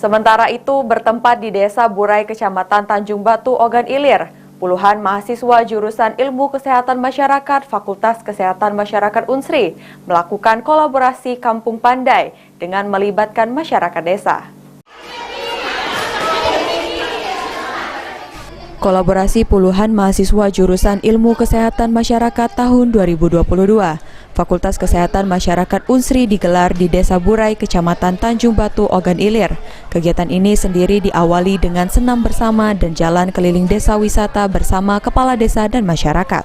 Sementara itu, bertempat di Desa Burai, Kecamatan Tanjung Batu, Ogan Ilir, puluhan mahasiswa jurusan Ilmu Kesehatan Masyarakat Fakultas Kesehatan Masyarakat Unsri melakukan kolaborasi Kampung Pandai dengan melibatkan masyarakat desa. Kolaborasi puluhan mahasiswa jurusan Ilmu Kesehatan Masyarakat tahun 2022, Fakultas Kesehatan Masyarakat Unsri digelar di Desa Burai, Kecamatan Tanjung Batu, Ogan Ilir. Kegiatan ini sendiri diawali dengan senam bersama dan jalan keliling desa wisata bersama kepala desa dan masyarakat.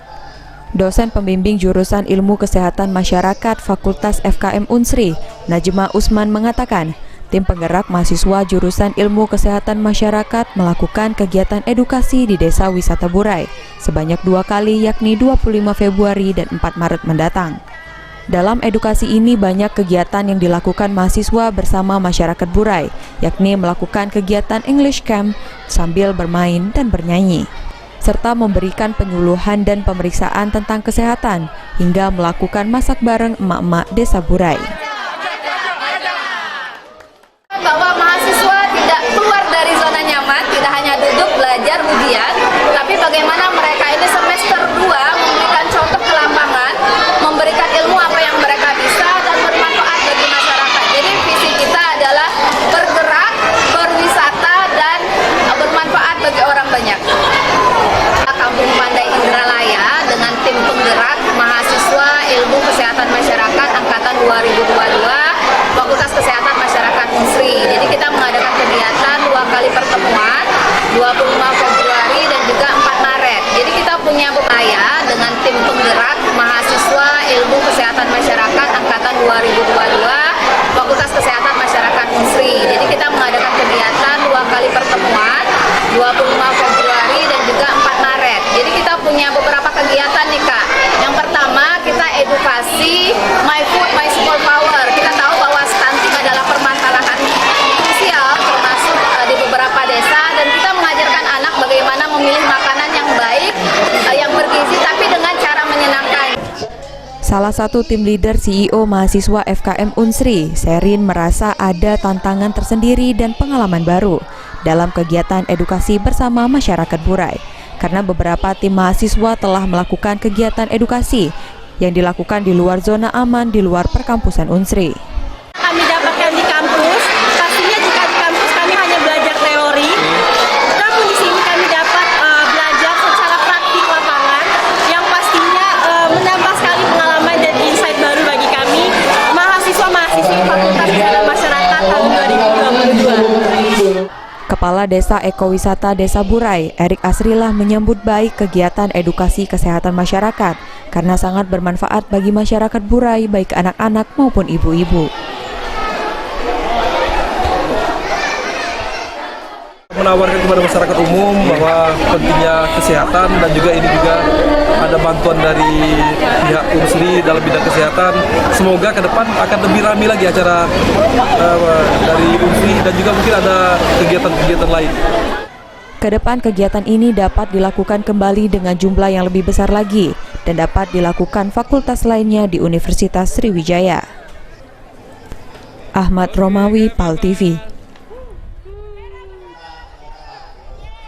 Dosen pembimbing jurusan Ilmu Kesehatan Masyarakat Fakultas FKM Unsri, Najma Usman mengatakan, tim penggerak mahasiswa jurusan Ilmu Kesehatan Masyarakat melakukan kegiatan edukasi di Desa Wisata Burai sebanyak 2 kali, yakni 25 Februari dan 4 Maret mendatang. Dalam edukasi ini banyak kegiatan yang dilakukan mahasiswa bersama masyarakat Burai, yakni melakukan kegiatan English Camp sambil bermain dan bernyanyi, serta memberikan penyuluhan dan pemeriksaan tentang kesehatan, hingga melakukan masak bareng emak-emak Desa Burai. Bahwa mahasiswa tidak keluar dari zona nyaman, tidak hanya duduk belajar ujian, tapi bagaimana mereka ini semester 2 memberikan contoh ke lapangan, memberikan ilmu apa yang mereka bisa dan bermanfaat bagi masyarakat. Jadi visi kita adalah bergerak, berwisata dan bermanfaat bagi orang banyak. Kampung Pandai Indralaya dengan tim penggerak mahasiswa Ilmu Kesehatan Masyarakat angkatan 2022 Fakultas Kesehatan Masyarakat Unsri. Jadi kita mengadakan kegiatan 2 kali pertemuan, 25 Februari dan juga 4 Maret. Jadi kita punya upaya dengan tim penggerak mahasiswa Ilmu Kesehatan Masyarakat angkatan 2022 Fakultas Kesehatan Masyarakat Unsri. Jadi kita mengadakan kegiatan 2 kali pertemuan, 25 Februari dan juga 4 Maret. Jadi kita punya beberapa kegiatan nih Kak. Yang pertama kita edukasi My Food, My Small Power. Kita tahu bahwa stunting adalah permasalahan sosial termasuk di beberapa desa, dan kita mengajarkan anak bagaimana memilih makanan yang baik, yang bergizi tapi dengan cara menyenangkan. Salah satu tim leader CEO mahasiswa FKM Unsri, Serin, merasa ada tantangan tersendiri dan pengalaman baru dalam kegiatan edukasi bersama masyarakat Burai, karena beberapa tim mahasiswa telah melakukan kegiatan edukasi yang dilakukan di luar zona aman di luar perkampusan Unsri. Kami dapatkan di kampus, pastinya jika di kampus kami hanya belajar teori, namun di sini kami dapat belajar secara praktik lapangan yang pastinya menambah sekali pengalaman dan insight baru bagi kami mahasiswa-mahasiswi Fakultas Kesehatan Masyarakat tahun 2022. Kepala Desa Ekowisata Desa Burai, Erik Asrilah, menyambut baik kegiatan edukasi kesehatan masyarakat karena sangat bermanfaat bagi masyarakat Burai, baik anak-anak maupun ibu-ibu. Menawarkan kepada masyarakat umum bahwa pentingnya kesehatan, dan juga ini juga ada bantuan dari pihak Unsri dalam bidang kesehatan. Semoga ke depan akan lebih ramai lagi acara dari Unsri, dan juga mungkin ada kegiatan-kegiatan lain. Kedepan kegiatan ini dapat dilakukan kembali dengan jumlah yang lebih besar lagi dan dapat dilakukan fakultas lainnya di Universitas Sriwijaya. Ahmad Romawi, PAL TV.